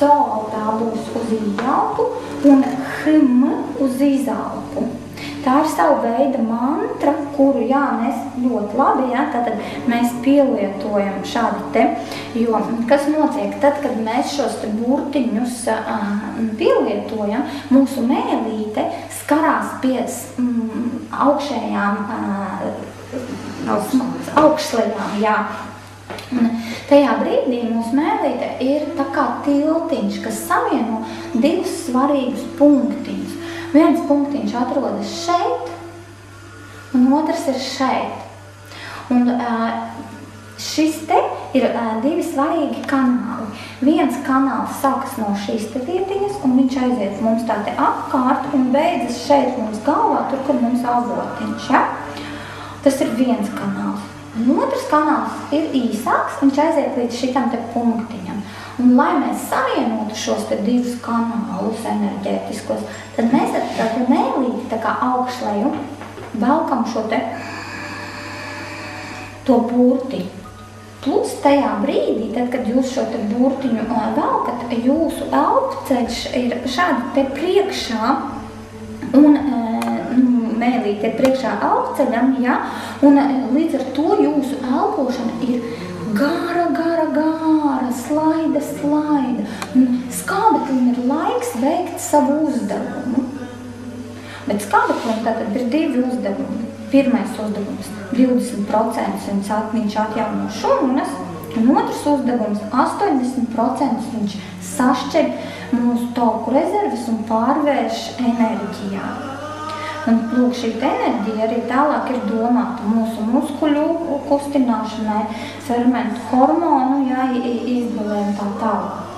so tā būs uz ieelpu un hm uz izelpu. Tā ir sava veida mantra, kuru, mēs ļoti labi, tātad mēs pielietojam šādi te, jo kas notiek tad, kad mēs šos te burtiņus pielietojam, mūsu mēlīte skarās pie augšējām, augšslejām, Un tajā brīdī mūsu mēlīte ir tā kā tiltiņš, kas savieno divus svarīgus punktiņus. Viens punktiņš atrodas šeit, un otrs ir šeit. Un šis te ir divi svarīgi kanāli. Viens kanāls sākas no šīs te vietiņas, un viņš aiziet mums tā te apkārt un beidzas šeit mums galvā, tur, kur mums avotiņš, Tas ir viens kanāls. Un otrs kanāls ir īsāks, viņš aiziet līdz šitam te punktiņam. Un, lai mēs savienotu šos te divus kanālus enerģētiskos, tad mēs ar mēlīti tā kā augšleju velkam šo te to burti. Plus tajā brīdī, tad, kad jūs šo te burtiņu velkat, jūsu elpceļš ir šādi te priekšā un mēlīti ir priekšā elpceļam, un līdz ar to jūsu elpošana ir gara, slaida. Skābeklim ir laiks veikt savu uzdevumu. Bet skābeklim tātad ir divi uzdevumi. Pirmais uzdevums 20% viņš atjauno šūnas, un otrs uzdevums 80% viņš sašķeļ mūsu tauku rezerves un pārvērš enerģijā. Un lūk, šī enerģija arī tālāk ir domāta mūsu muskuļu kustināšanai, fermentu hormonu, izdalē un tā tālāk.